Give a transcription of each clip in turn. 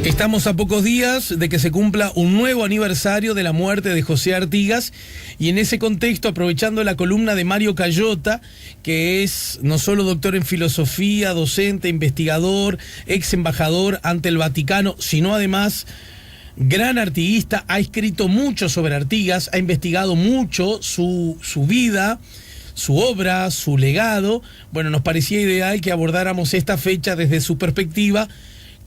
Estamos a pocos días de que se cumpla un nuevo aniversario de la muerte de José Artigas, y en ese contexto, aprovechando la columna de Mario Cayota, que es no solo doctor en filosofía, docente, investigador, ex embajador ante el Vaticano, sino además gran artiguista, ha escrito mucho sobre Artigas, ha investigado mucho su vida, su obra, su legado. Bueno, nos parecía ideal que abordáramos esta fecha desde su perspectiva,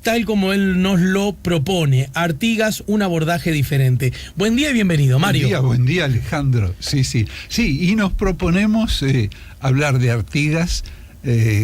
tal como él nos lo propone. Artigas, un abordaje diferente. Buen día y bienvenido, Mario. Buen día, Alejandro. Sí, y nos proponemos hablar de Artigas,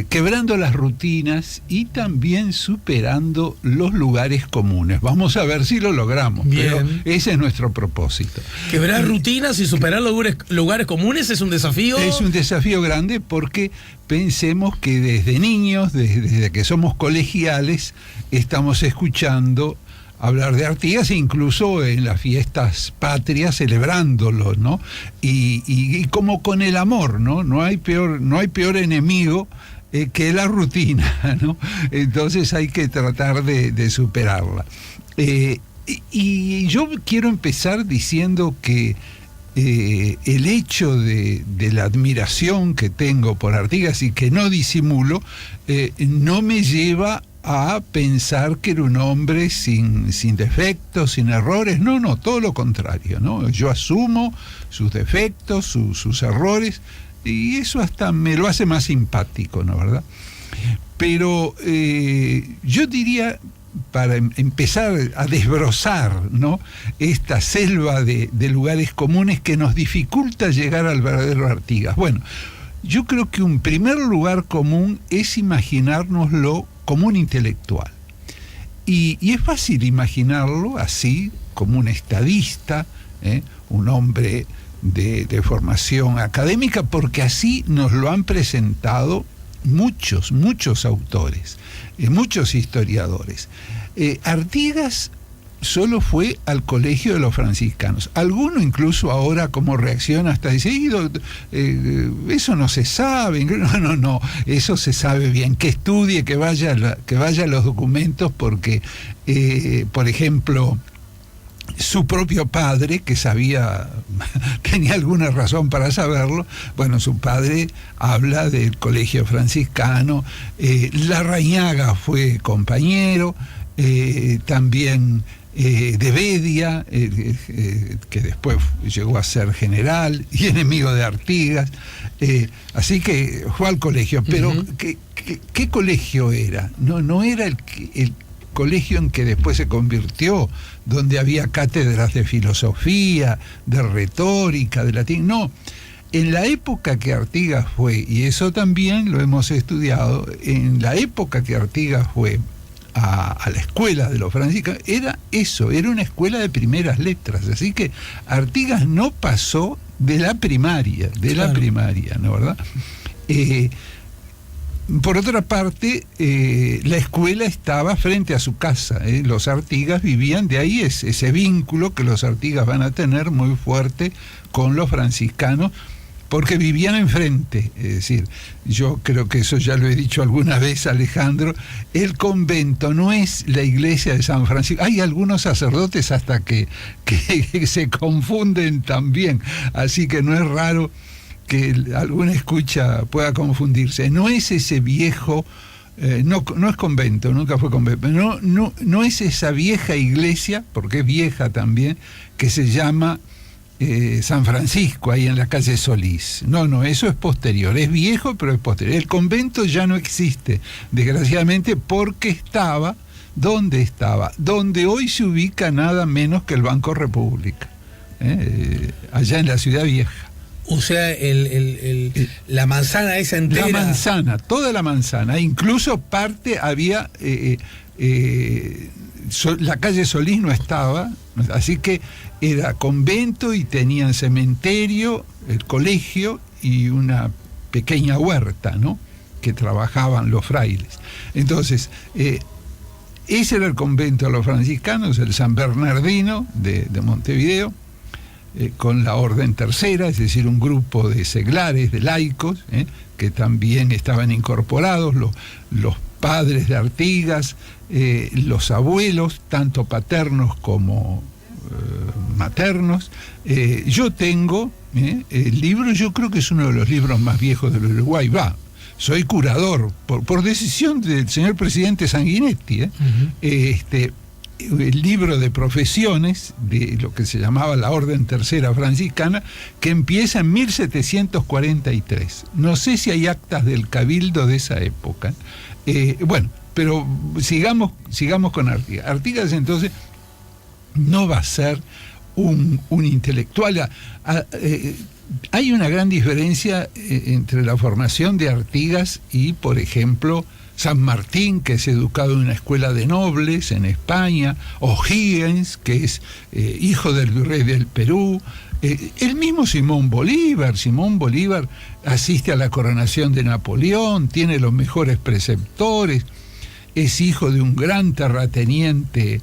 quebrando las rutinas y también superando los lugares comunes. Vamos a ver si lo logramos. Bien. Pero ese es nuestro propósito. Quebrar rutinas y superar lugares comunes es un desafío. Es un desafío grande porque pensemos que desde niños, desde que somos colegiales, estamos escuchando hablar de Artigas, incluso en las fiestas patrias, celebrándolo, ¿no? Y como con el amor, ¿no? No hay peor enemigo que la rutina, ¿no? Entonces hay que tratar de superarla. Y yo quiero empezar diciendo que el hecho de la admiración que tengo por Artigas y que no disimulo, no me lleva a pensar que era un hombre sin defectos, sin errores. No, todo lo contrario, ¿no? Yo asumo sus defectos, sus errores, y eso hasta me lo hace más simpático, ¿no? ¿Verdad? Pero yo diría, para empezar a desbrozar, ¿no?, esta selva de lugares comunes que nos dificulta llegar al verdadero Artigas. Bueno, yo creo que un primer lugar común es imaginárnoslo como un intelectual. Y es fácil imaginarlo así, como un estadista, un hombre de formación académica, porque así nos lo han presentado muchos autores, muchos historiadores. Artigas solo fue al colegio de los franciscanos. Alguno incluso ahora como reacción hasta dice, eso no se sabe. No, eso se sabe bien, que estudie, que vaya a los documentos, porque por ejemplo, su propio padre, que tenía alguna razón para saberlo, bueno, su padre habla del colegio franciscano. Larrañaga fue compañero, también de Bedia, que después llegó a ser general y enemigo de Artigas, así que fue al colegio. Pero ¿qué colegio era? No era el colegio en que después se convirtió, donde había cátedras de filosofía, de retórica, de latín. No, en la época que Artigas fue, y eso también lo hemos estudiado, en la época que Artigas fue a la escuela de los franciscanos, era una escuela de primeras letras, así que Artigas no pasó de la primaria, ¿no, verdad? Por otra parte, la escuela estaba frente a su casa, los Artigas vivían de ahí, ese vínculo que los Artigas van a tener muy fuerte con los franciscanos, porque vivían enfrente. Es decir, yo creo que eso ya lo he dicho alguna vez, Alejandro, el convento no es la iglesia de San Francisco. Hay algunos sacerdotes hasta que se confunden también, así que no es raro que alguna escucha pueda confundirse. No es ese viejo, no es convento, nunca fue convento, no es esa vieja iglesia, porque es vieja también, que se llama San Francisco, ahí en la calle Solís. No, eso es posterior, es viejo, pero es posterior. El convento ya no existe, desgraciadamente, porque estaba donde hoy se ubica nada menos que el Banco República, allá en la Ciudad Vieja. O sea, la manzana esa entera. La manzana, toda la manzana, incluso parte había, la calle Solís no estaba, así que era convento y tenían cementerio, el colegio y una pequeña huerta, ¿no?, que trabajaban los frailes. Entonces, ese era el convento de los franciscanos, el San Bernardino de Montevideo, con la Orden Tercera, es decir, un grupo de seglares, de laicos, que también estaban incorporados. Los padres de Artigas, los abuelos, tanto paternos como maternos. Yo tengo el libro, yo creo que es uno de los libros más viejos del Uruguay. Soy curador, por decisión del señor presidente Sanguinetti. El libro de profesiones de lo que se llamaba la Orden Tercera Franciscana, que empieza en 1743. No sé si hay actas del Cabildo de esa época. Bueno, pero sigamos con Artigas. Artigas entonces no va a ser un intelectual. Hay una gran diferencia entre la formación de Artigas y, por ejemplo, San Martín, que es educado en una escuela de nobles en España, o Higgins, que es hijo del virrey del Perú, el mismo Simón Bolívar asiste a la coronación de Napoleón, tiene los mejores preceptores, es hijo de un gran terrateniente,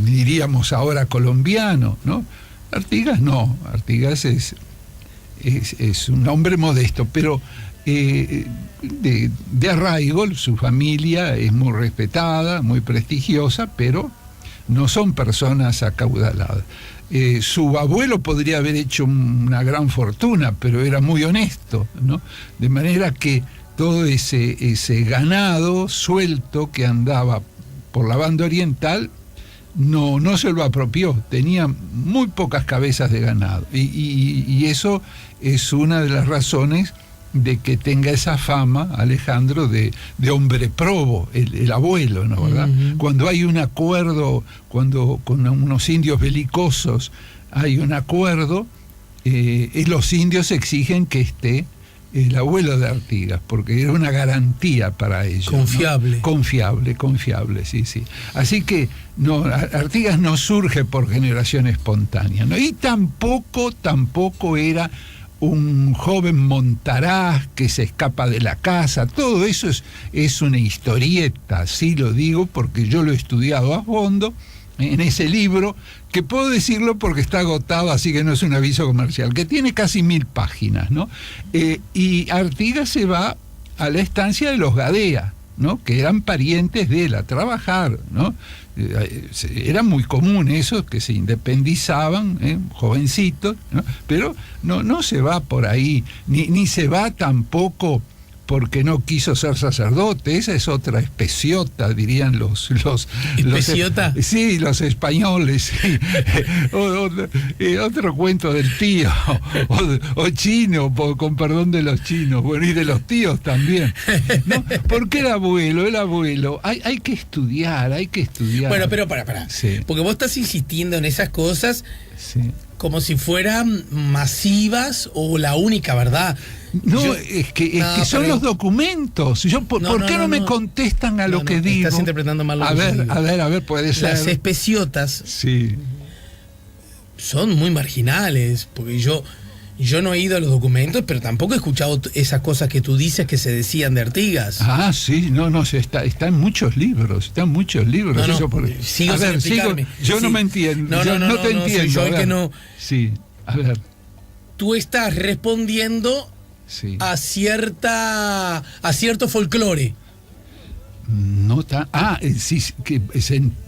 diríamos ahora colombiano, ¿no? Artigas no, Artigas es un hombre modesto, pero de arraigo. Su familia es muy respetada, muy prestigiosa, pero no son personas acaudaladas. Su abuelo podría haber hecho una gran fortuna, pero era muy honesto, ¿no? De manera que todo ese ganado suelto que andaba por la banda oriental no se lo apropió, tenía muy pocas cabezas de ganado, y eso es una de las razones de que tenga esa fama, Alejandro, de hombre probo, el abuelo, ¿no? ¿Verdad? Uh-huh. Cuando hay un acuerdo, cuando con unos indios belicosos hay un acuerdo, los indios exigen que esté el abuelo de Artigas, porque era una garantía para ellos. Confiable. ¿No? Confiable, sí. Así que Artigas no surge por generación espontánea, ¿no? Y tampoco era un joven montaraz que se escapa de la casa. Todo eso es una historieta, sí lo digo porque yo lo he estudiado a fondo en ese libro, que puedo decirlo porque está agotado, así que no es un aviso comercial, que tiene casi 1000 páginas, ¿no? Y Artigas se va a la estancia de los Gadea, ¿no? Que eran parientes de él, a trabajar, ¿no? Era muy común eso, que se independizaban, jovencitos, ¿no? Pero no se va por ahí, ni se va tampoco porque no quiso ser sacerdote. Esa es otra especiota, dirían los ¿Especiota? Sí, los españoles. Sí. Otro cuento del tío, o chino, con perdón de los chinos, bueno, y de los tíos también, ¿no? Porque el abuelo, hay que estudiar. Bueno, pero para. Sí. Porque vos estás insistiendo en esas cosas, sí, como si fueran masivas o la única verdad. No, es que son los documentos. ¿Por qué no me contestan a lo que digo? Estás interpretando mal lo que digo. A ver, puede ser. Las especiotas, sí, son muy marginales, porque yo no he ido a los documentos, pero tampoco he escuchado esas cosas que tú dices que se decían de Artigas. Ah, sí, está en muchos libros, Yo no me entiendo. No te entiendo. Soy yo el que no. Sí, a ver. Tú estás respondiendo, sí, a cierto folclore. No tan. Sí,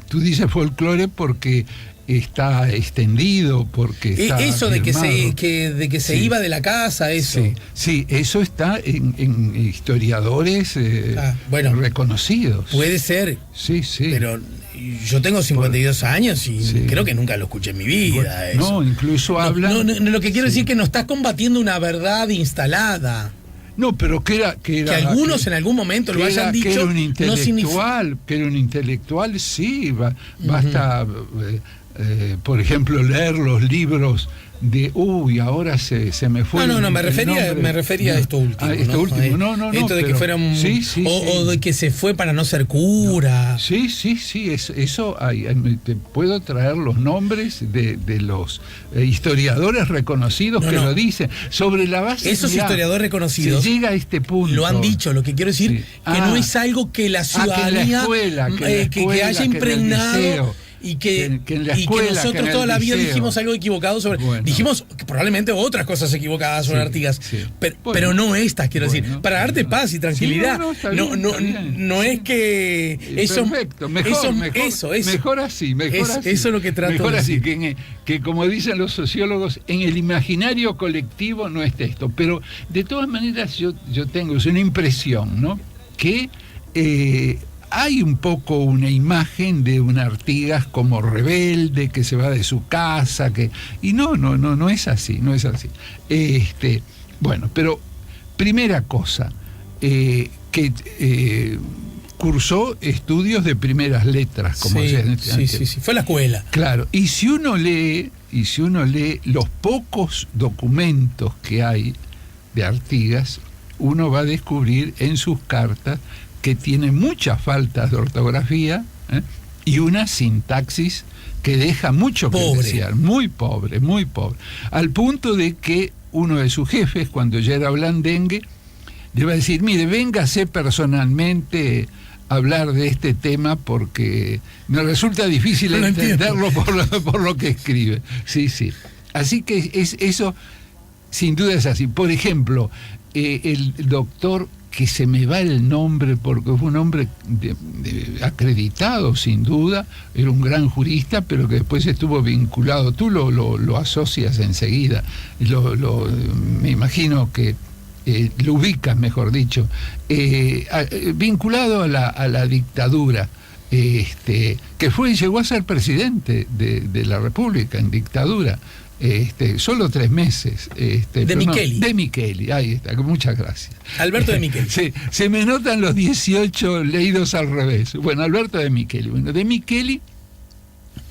tú dices folclore porque está extendido, porque está eso de afirmado. de que se iba de la casa, eso. Sí, eso está en historiadores reconocidos. Puede ser. Sí. Pero yo tengo 52 años y creo que nunca lo escuché en mi vida. Eso. No, incluso habla. No, lo que quiero decir es que no estás combatiendo una verdad instalada. No, pero que algunos en algún momento lo hayan dicho. Que era un intelectual, sí. Basta, por ejemplo, leer los libros de ahora se me fue. No, me refería a esto último. Esto de que fuera o de que se fue para no ser cura. Sí, eso te puedo traer los nombres de los historiadores reconocidos que lo dicen. Sobre la base. Esos historiadores reconocidos se llega a este punto. Lo han dicho. Lo que quiero decir que no es algo que la ciudadanía que haya impregnado y que en la escuela, nosotros toda la vida dijimos algo equivocado sobre... Bueno. Dijimos que probablemente otras cosas equivocadas sobre Artigas, pero no estas, quiero decir. Para darte paz y tranquilidad. No es que... Eso, perfecto, mejor así. Eso es lo que trato mejor de así, decir. que como dicen los sociólogos, en el imaginario colectivo no está esto. Pero de todas maneras yo tengo una impresión, ¿no? Que hay un poco una imagen de un Artigas como rebelde, que se va de su casa, y no es así, no es así. Bueno, pero primera cosa, cursó estudios de primeras letras, como decían. Sí, fue a la escuela. Claro, y si uno lee los pocos documentos que hay de Artigas, uno va a descubrir en sus cartas que tiene muchas faltas de ortografía y una sintaxis que deja mucho que desear, muy pobre, al punto de que uno de sus jefes, cuando ya era blandengue, le va a decir: mire, véngase personalmente a hablar de este tema porque me resulta difícil entenderlo por lo que escribe. Sí. Así que eso sin duda es así. Por ejemplo, el doctor, que se me va el nombre porque fue un hombre acreditado sin duda, era un gran jurista, pero que después estuvo vinculado, tú lo asocias enseguida, me imagino que lo ubicas, mejor dicho, vinculado a la dictadura, que llegó a ser presidente de la República en dictadura. Solo 3 meses. De Micheli. De Micheli, ahí está, muchas gracias. Alberto de Micheli. Se me notan los 18 leídos al revés. Bueno, Alberto de Micheli. Bueno, de Micheli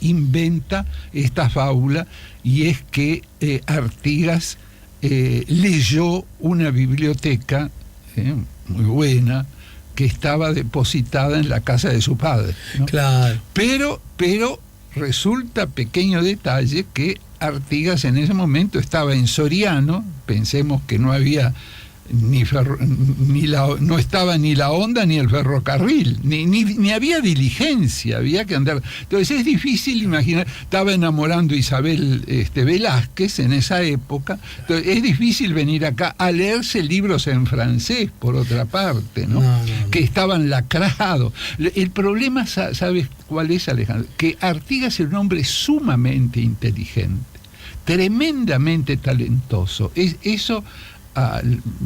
inventa esta fábula, y es que Artigas leyó una biblioteca muy buena que estaba depositada en la casa de su padre, ¿no? Claro. Pero resulta, pequeño detalle, que Artigas en ese momento estaba en Soriano. Pensemos que no había no estaba ni la Honda ni el ferrocarril, ni había diligencia, había que andar. Entonces es difícil imaginar. Estaba enamorando a Isabel Velázquez en esa época. Entonces es difícil venir acá a leerse libros en francés, por otra parte, ¿no? Que estaban lacrados. El problema, ¿sabes cuál es, Alejandro? Que Artigas era un hombre sumamente inteligente, tremendamente talentoso. Eso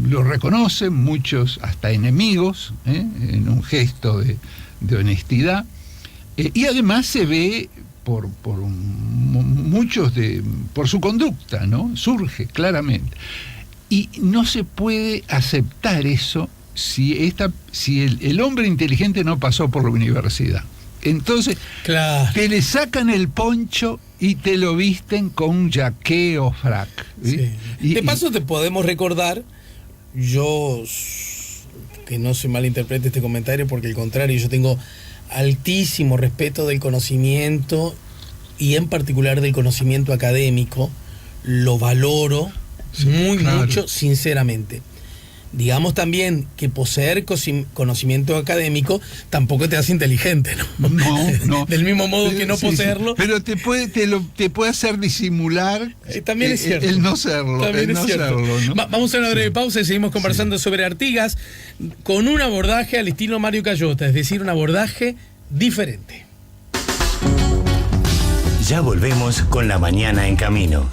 lo reconocen muchos, hasta enemigos, en un gesto de honestidad, y además se ve por su conducta, ¿no? Surge claramente. Y no se puede aceptar eso si el hombre inteligente no pasó por la universidad. Entonces, claro, te le sacan el poncho y te lo visten con un jaqué o frac. Sí. De paso te podemos recordar, yo, que no se malinterprete este comentario, porque al contrario, yo tengo altísimo respeto del conocimiento, y en particular del conocimiento académico, lo valoro mucho, sinceramente. Digamos también que poseer conocimiento académico tampoco te hace inteligente, ¿no? No. Del mismo modo que no poseerlo. Pero te puede hacer disimular. También es cierto. El no serlo. También es cierto. ¿No? Vamos a una breve pausa y seguimos conversando sobre Artigas, con un abordaje al estilo Mario Cayota, es decir, un abordaje diferente. Ya volvemos con La Mañana en Camino.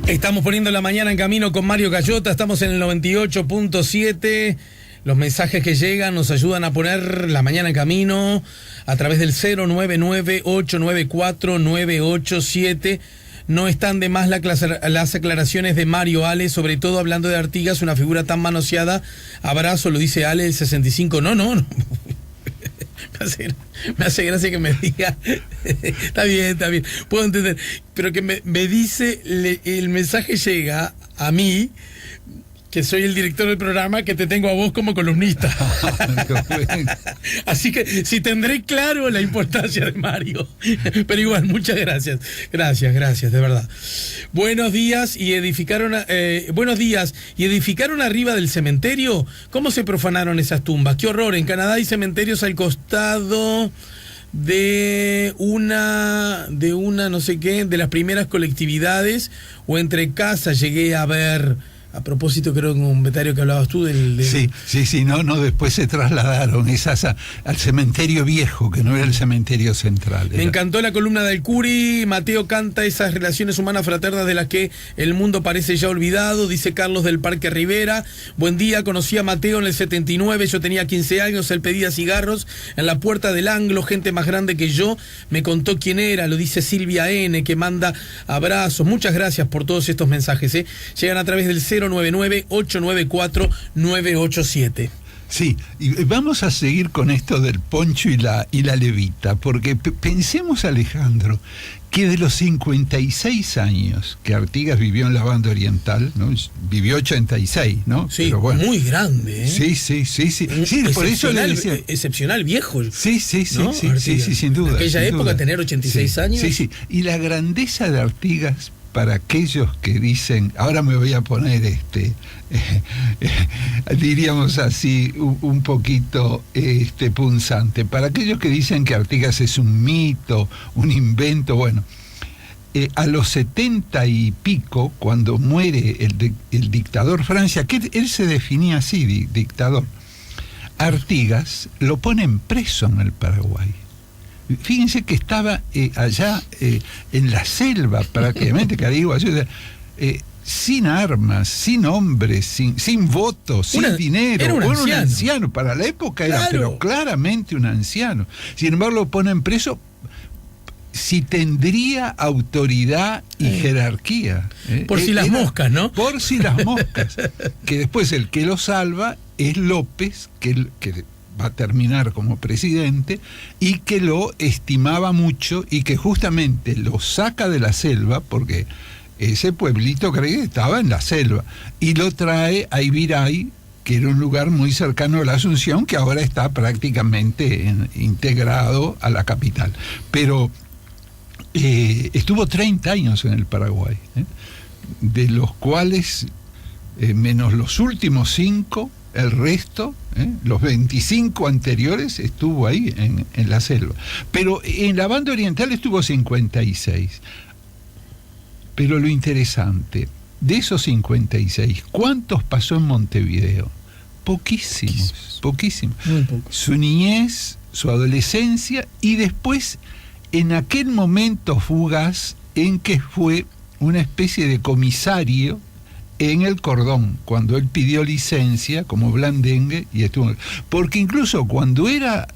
Estamos poniendo La Mañana en Camino con Mario Cayota, estamos en el 98.7. Los mensajes que llegan nos ayudan a poner La Mañana en Camino a través del 099-894-987. No están de más las aclaraciones de Mario Ale, sobre todo hablando de Artigas, una figura tan manoseada. Abrazo, lo dice Ale, el 65. No. Me hace gracia que me diga. Está bien, puedo entender, pero que me dice, el mensaje llega a mí que soy el director del programa, que te tengo a vos como columnista. Así que sí tendré claro la importancia de Mario. Pero igual, muchas gracias. Gracias, de verdad. Buenos días, y edificaron arriba del cementerio. ¿Cómo se profanaron esas tumbas? Qué horror. En Canadá hay cementerios al costado de una no sé qué, de las primeras colectividades, o entre casas llegué a ver. A propósito, creo que un comentario que hablabas tú del... Sí, después se trasladaron esas al cementerio viejo, que no era el cementerio central. Me encantó la columna del Curi. Mateo canta esas relaciones humanas fraternas de las que el mundo parece ya olvidado, dice Carlos del Parque Rivera. Buen día, conocí a Mateo en el 79, yo tenía 15 años, él pedía cigarros en la puerta del Anglo, gente más grande que yo me contó quién era, lo dice Silvia N, que manda abrazos. Muchas gracias por todos estos mensajes, llegan a través del 099-894-987. Sí, y vamos a seguir con esto del poncho y la levita, porque pensemos, Alejandro, que de los 56 años que Artigas vivió en la banda oriental, ¿no? Vivió 86, ¿no? Sí, pero bueno, muy grande, Sí, por eso le decía. Excepcional viejo. Sí, ¿no? sí, sin duda. En aquella época duda. Tener 86 años. Sí, y la grandeza de Artigas, para aquellos que dicen, ahora me voy a poner diríamos así, un poquito punzante, para aquellos que dicen que Artigas es un mito, un invento, bueno, a los 70 y pico, cuando muere el dictador Francia, que él se definía así, dictador, Artigas lo ponen preso en el Paraguay. Fíjense que estaba allá en la selva prácticamente, que digo, sin armas, sin hombres, sin votos, sin dinero. Era un anciano. Para la época era, pero claramente un anciano. Sin embargo, lo ponen preso si tendría autoridad y jerarquía. Por si las moscas, ¿no? Por si las moscas. Que después el que lo salva es López, que va a terminar como presidente, y que lo estimaba mucho y que justamente lo saca de la selva, porque ese pueblito creo que estaba en la selva, y lo trae a Ibiray, que era un lugar muy cercano a la Asunción, que ahora está prácticamente integrado a la capital. Pero estuvo 30 años en el Paraguay, de los cuales, menos los últimos 5, el resto, los 25 anteriores, estuvo ahí en la selva. Pero en la banda oriental estuvo 56. Pero lo interesante, de esos 56, ¿cuántos pasó en Montevideo? Poquísimos. Muy pocos. Su niñez, su adolescencia, y después, en aquel momento fugaz en que fue una especie de comisario en el Cordón, cuando él pidió licencia como blandengue, y estuvo, porque incluso cuando era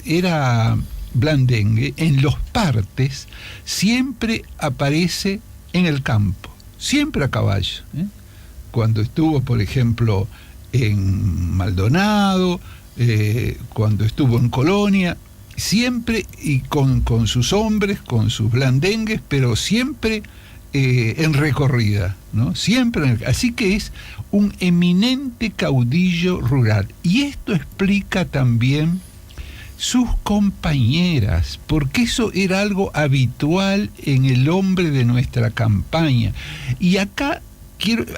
blandengue, en los partes siempre aparece en el campo, siempre a caballo, Cuando estuvo, por ejemplo, en Maldonado, cuando estuvo en Colonia, siempre, y con sus hombres, con sus blandengues, pero siempre en recorrida, ¿no? Siempre así que es un eminente caudillo rural. Y esto explica también sus compañeras, porque eso era algo habitual en el hombre de nuestra campaña. Y acá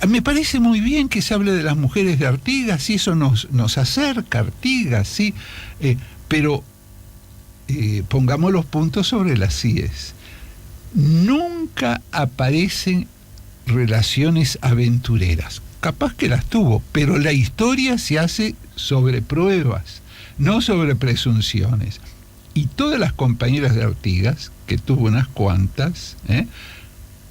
me parece muy bien que se hable de las mujeres de Artigas, y eso nos acerca a Artigas, ¿sí? Pero pongamos los puntos sobre las íes. Nunca aparecen relaciones aventureras. Capaz que las tuvo, pero la historia se hace sobre pruebas, no sobre presunciones. Y todas las compañeras de Artigas, que tuvo unas cuantas,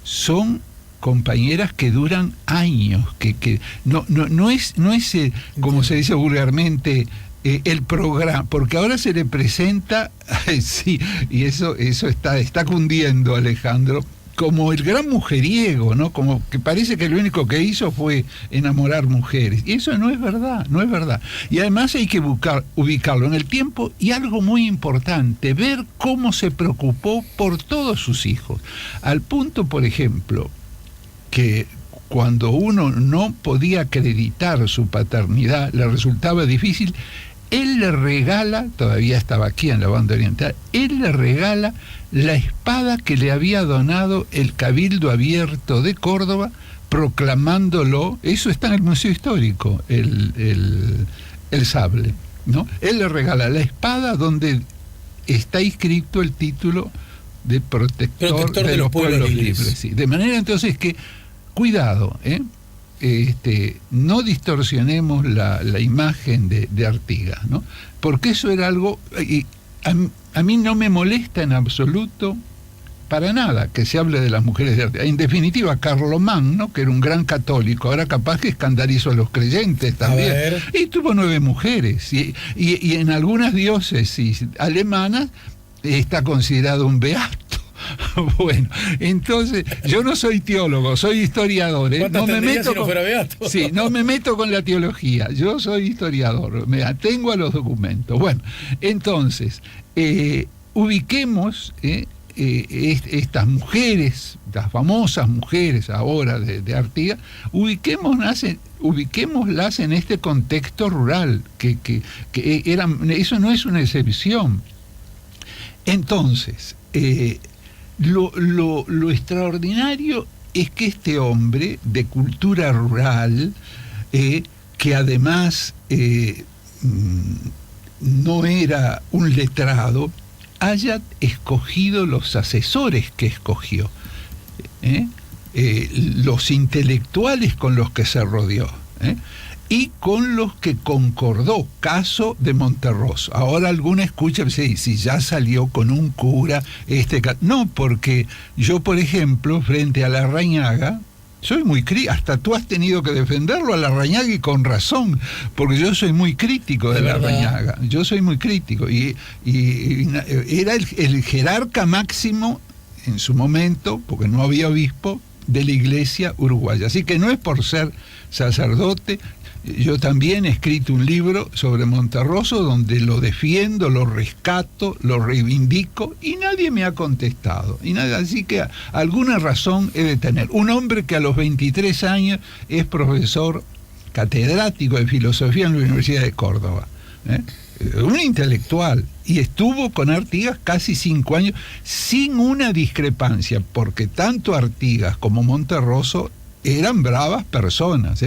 son compañeras que duran años, que no es como se dice vulgarmente, el programa, porque ahora se le presenta, sí, y eso está cundiendo, Alejandro, como el gran mujeriego, ¿no? Como que parece que lo único que hizo fue enamorar mujeres. Y eso no es verdad. Y además hay que ubicarlo en el tiempo, y algo muy importante, ver cómo se preocupó por todos sus hijos. Al punto, por ejemplo, que cuando uno no podía acreditar su paternidad, le resultaba difícil, él le regala, todavía estaba aquí en la banda oriental, él le regala la espada que le había donado el Cabildo Abierto de Córdoba, proclamándolo, eso está en el Museo Histórico, el sable, ¿no? Él le regala la espada donde está inscrito el título de protector de los pueblos libres. Sí. De manera entonces que, cuidado, no distorsionemos la imagen de Artigas, ¿no? Porque eso era algo, y a mí no me molesta en absoluto, para nada, que se hable de las mujeres de Artigas. En definitiva, Carlomagno, que era un gran católico, ahora capaz que escandalizó a los creyentes también, y tuvo 9 mujeres, y en algunas diócesis alemanas está considerado un beato. Bueno, entonces, yo no soy teólogo, soy historiador, ¿eh? No me meto si no fuera beato. Sí, no me meto con la teología, yo soy historiador, me atengo a los documentos. Bueno, entonces, ubiquemos estas mujeres, las famosas mujeres ahora de Artigas, ubiquémoslas en este contexto rural, que eso no es una excepción. Entonces, lo extraordinario es que este hombre de cultura rural, que además no era un letrado, haya escogido los asesores que escogió, los intelectuales con los que se rodeó, y con los que concordó, caso de Monterroso. Ahora alguna escucha, si ya salió con un cura, no, porque yo, por ejemplo, frente a Larrañaga, soy muy crítico, hasta tú has tenido que defenderlo a Larrañaga, y con razón, porque yo soy muy crítico de Larrañaga, yo soy muy crítico, y era el jerarca máximo en su momento, porque no había obispo, de la iglesia uruguaya. Así que no es por ser sacerdote. Yo también he escrito un libro sobre Monterroso donde lo defiendo, lo rescato, lo reivindico, y nadie me ha contestado. Así que alguna razón he de tener. Un hombre que a los 23 años es profesor catedrático de filosofía en la Universidad de Córdoba, un intelectual, y estuvo con Artigas casi 5 años sin una discrepancia, porque tanto Artigas como Monterroso eran bravas personas,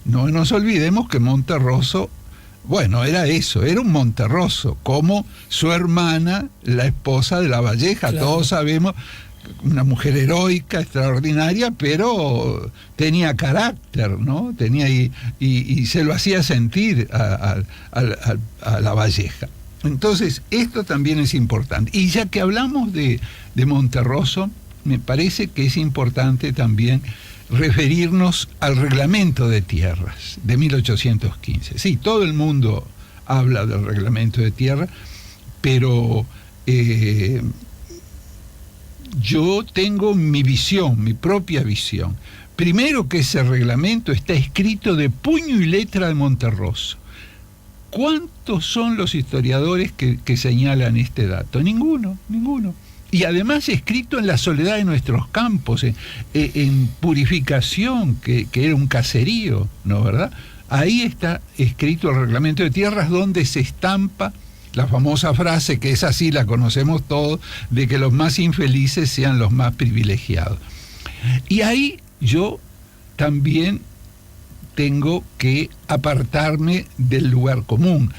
No nos olvidemos que Monterroso, bueno, era eso, era un Monterroso, como su hermana, la esposa de Lavalleja. Claro. Todos sabemos, una mujer heroica, extraordinaria, pero tenía carácter, ¿no? Y se lo hacía sentir a Lavalleja. Entonces, esto también es importante. Y ya que hablamos de Monterroso, me parece que es importante también referirnos al reglamento de tierras de 1815. Sí, todo el mundo habla del reglamento de tierra, pero yo tengo mi visión, mi propia visión. Primero, que ese reglamento está escrito de puño y letra de Monterroso. ¿Cuántos son los historiadores que señalan este dato? Ninguno. Y además escrito en la soledad de nuestros campos, en Purificación, que era un caserío, ¿no, verdad? Ahí está escrito el reglamento de tierras, donde se estampa la famosa frase, que es así, la conocemos todos, de que los más infelices sean los más privilegiados. Y ahí yo también tengo que apartarme del lugar común.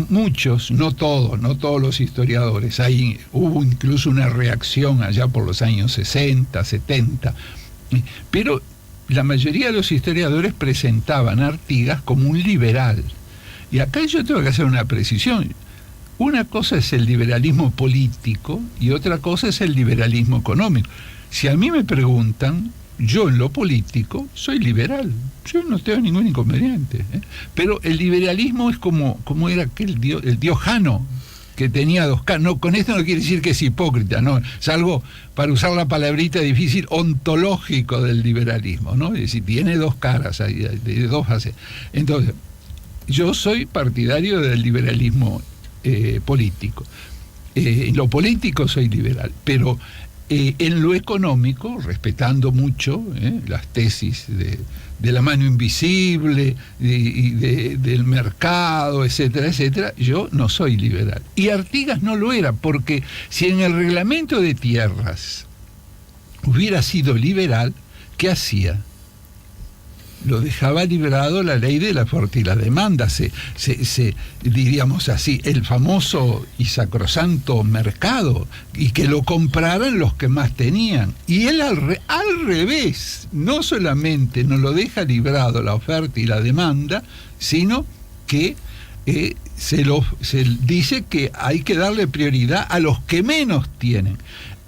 Muchos, no todos los historiadores, hubo incluso una reacción allá por los años 60, 70, pero la mayoría de los historiadores presentaban a Artigas como un liberal. Y acá yo tengo que hacer una precisión. Una cosa es el liberalismo político y otra cosa es el liberalismo económico. Si a mí me preguntan, yo en lo político soy liberal, yo no tengo ningún inconveniente, pero el liberalismo es como era el dios Jano, que tenía 2 caras. No, con esto no quiere decir que es hipócrita, no, es algo, para usar la palabrita difícil, ontológico del liberalismo, ¿no? Es decir, tiene 2 caras, de 2 fases. Entonces, yo soy partidario del liberalismo político. En lo político soy liberal, pero En lo económico, respetando mucho las tesis de la mano invisible y del mercado, etcétera, etcétera, yo no soy liberal. Y Artigas no lo era, porque si en el reglamento de tierras hubiera sido liberal, ¿qué hacía? Lo dejaba librado la ley de la oferta y la demanda, diríamos así, el famoso y sacrosanto mercado, y que lo compraran los que más tenían. Y él al revés, no solamente no lo deja librado la oferta y la demanda, sino que se dice que hay que darle prioridad a los que menos tienen.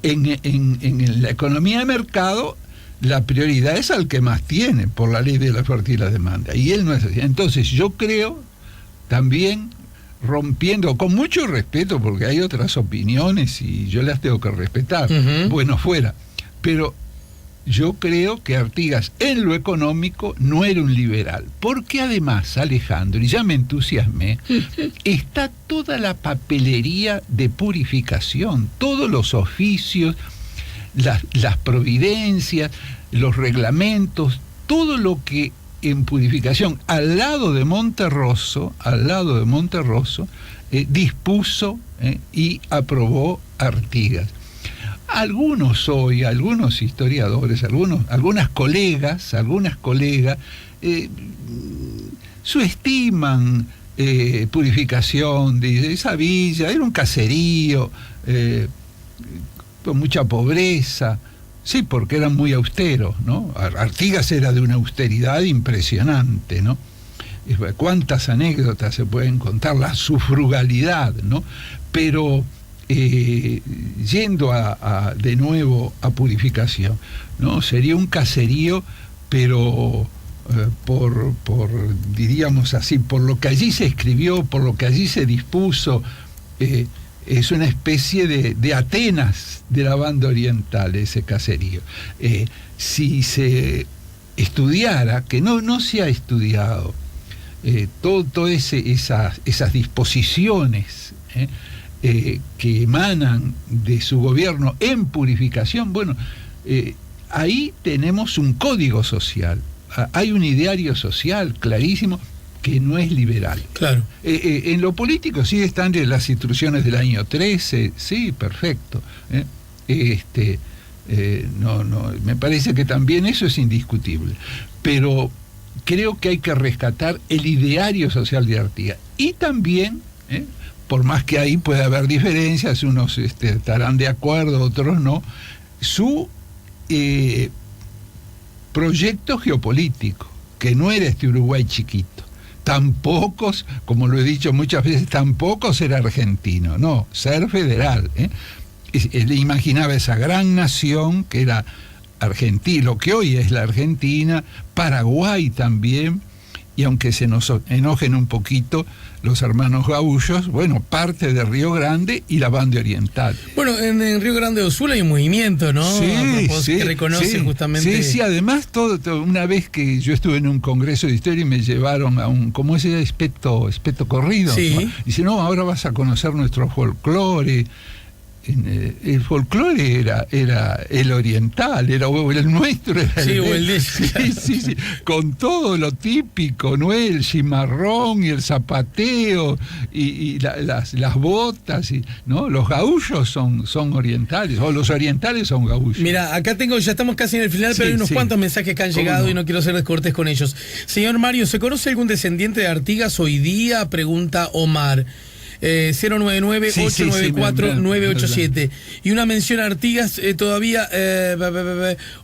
En la economía de mercado, la prioridad es al que más tiene, por la ley de la oferta y la demanda. Y él no es así. Entonces yo creo, también rompiendo, con mucho respeto, porque hay otras opiniones y yo las tengo que respetar, bueno, fuera. Pero yo creo que Artigas en lo económico no era un liberal. Porque además, Alejandro, y ya me entusiasmé, está toda la papelería de purificación, todos los oficios, las providencias, los reglamentos, todo lo que en purificación al lado de Monterroso dispuso y aprobó Artigas. Algunos historiadores, algunas colegas subestiman purificación, dice, esa villa era un caserío con mucha pobreza, sí, porque eran muy austeros, ¿no? Artigas era de una austeridad impresionante, ¿no? Cuántas anécdotas se pueden contar, su frugalidad, ¿no? Pero yendo de nuevo a purificación, ¿no? Sería un caserío, pero diríamos así, por lo que allí se escribió, por lo que allí se dispuso, es una especie de Atenas de la banda oriental, ese caserío. Si se estudiara, que no se ha estudiado, todas esas disposiciones que emanan de su gobierno en purificación, bueno, ahí tenemos un código social, hay un ideario social clarísimo, que no es liberal. Claro. En lo político sí están las instrucciones del año 13, sí, perfecto. Me parece que también eso es indiscutible. Pero creo que hay que rescatar el ideario social de Artigas. Y también, por más que ahí pueda haber diferencias, unos estarán de acuerdo, otros no, su proyecto geopolítico, que no era este Uruguay chiquito. Tampoco, como lo he dicho muchas veces, tampoco ser argentino, no, ser federal. Él imaginaba esa gran nación que era Argentina, lo que hoy es la Argentina, Paraguay también, y aunque se nos enojen un poquito los hermanos gaullos, bueno, parte de Río Grande y la banda oriental. Bueno, en Río Grande do Sul hay un movimiento, ¿no? Sí, que reconoce justamente... Sí, además, todo, una vez que yo estuve en un congreso de historia y me llevaron a ¿cómo es ese espeto corrido? Sí. ¿No? Y dice, no, ahora vas a conocer nuestro folclore. El folclore era el oriental, era el nuestro, era el de sí, con todo lo típico, ¿no? El cimarrón y el zapateo y las botas, ¿no? Los gaullos son orientales, o los orientales son gaullos. Mira, acá ya estamos casi en el final, pero hay unos cuantos mensajes que han llegado y no quiero ser descortés con ellos. Señor Mario, ¿se conoce algún descendiente de Artigas hoy día? Pregunta Omar. 099-894-987. Y una mención a Artigas todavía.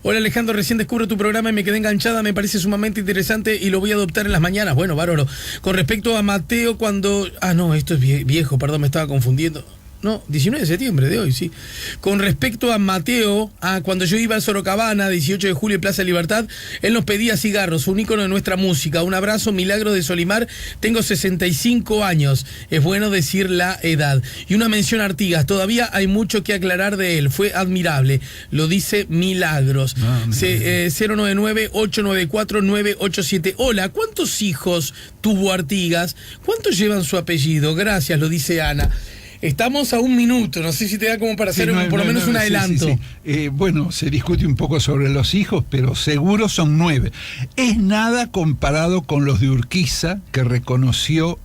Hola Alejandro, recién descubro tu programa y me quedé enganchada, me parece sumamente interesante y lo voy a adoptar en las mañanas. Bueno, bárbaro. Con respecto a Mateo, cuando... no, esto es viejo, perdón, me estaba confundiendo. No, 19 de septiembre de hoy, sí. Con respecto a Mateo, cuando yo iba al Sorocabana, 18 de julio, Plaza Libertad, él nos pedía cigarros, un ícono de nuestra música. Un abrazo, Milagro de Solimar, tengo 65 años, es bueno decir la edad. Y una mención a Artigas, todavía hay mucho que aclarar de él, fue admirable, lo dice Milagros. 099-894-987. Hola, ¿cuántos hijos tuvo Artigas? ¿Cuántos llevan su apellido? Gracias, lo dice Ana. Estamos a 1 minuto, no sé si te da como para hacer por lo menos un adelanto. Sí. Bueno, se discute un poco sobre los hijos, pero seguro son 9. Es nada comparado con los de Urquiza, que reconoció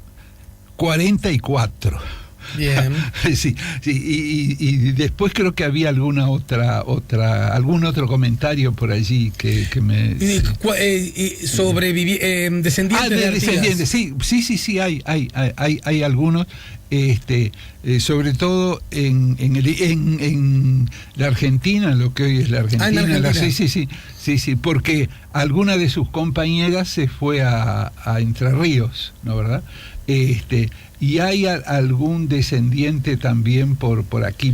44. Bien. Sí, y después creo que había algún otro comentario por allí que me... Sobre descendientes de Artigas. Descendientes, sí, hay algunos, sobre todo en la Argentina, lo que hoy es la Argentina. En Argentina. Sí, porque alguna de sus compañeras se fue a Entre Ríos, ¿no, verdad? Y hay algún descendiente también por aquí,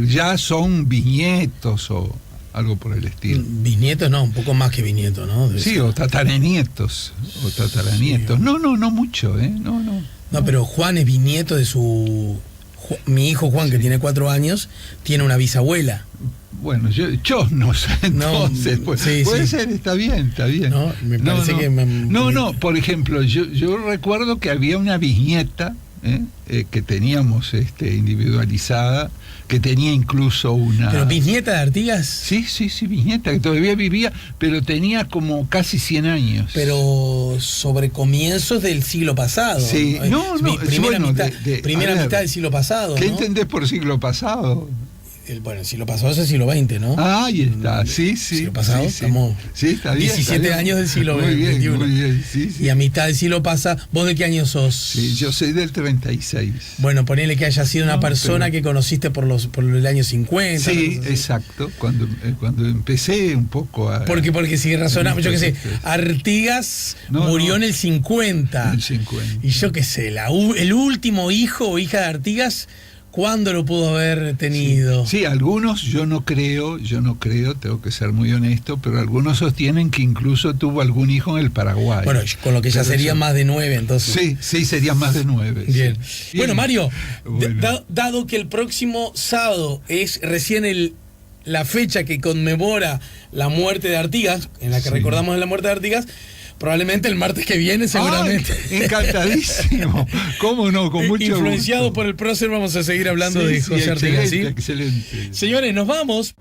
ya son bisnietos o algo por el estilo. Bisnietos no, un poco más que bisnietos, ¿no? Sí, o tataranietos. Sí, no mucho, No, pero Juan es bisnieto de mi hijo Juan, que tiene 4 años, tiene una bisabuela. Bueno, yo no sé, entonces, puede ser, está bien. No, me parece que... por ejemplo, yo recuerdo que había una bisnieta que teníamos individualizada, que tenía incluso una... ¿Pero bisnieta de Artigas? Sí, bisnieta, que todavía vivía, pero tenía como casi 100 años. Pero sobre comienzos del siglo pasado. Sí, Primera mitad del siglo pasado. ¿Qué ¿no? entendés por siglo pasado? El siglo pasado es el siglo XX, ¿no? Ahí está, sí. Siglo pasado, estamos está bien, 17 años del siglo XXI. Muy bien, sí. Y a mitad del siglo pasado, ¿vos de qué año sos? Sí, yo soy del 36. Bueno, ponele que haya sido una persona que conociste por el año 50. Sí, exacto, cuando empecé un poco a... Porque si razonamos, yo qué sé, Artigas murió en el 50. En el 50. Y yo qué sé, el último hijo o hija de Artigas... ¿Cuándo lo pudo haber tenido? Sí, algunos yo no creo, tengo que ser muy honesto, pero algunos sostienen que incluso tuvo algún hijo en el Paraguay. Bueno, con lo que ya sería más de 9, entonces. Sí, serían más de 9. Bien. Bueno, Mario, bueno. Dado que el próximo sábado es recién la fecha que conmemora la muerte de Artigas, en la que recordamos la muerte de Artigas, probablemente el martes que viene, seguramente. ¡Ay, encantadísimo! ¿Cómo no? Con mucho influenciado gusto. por el prócer, vamos a seguir hablando de José Artigas. Excelente. Señores, nos vamos.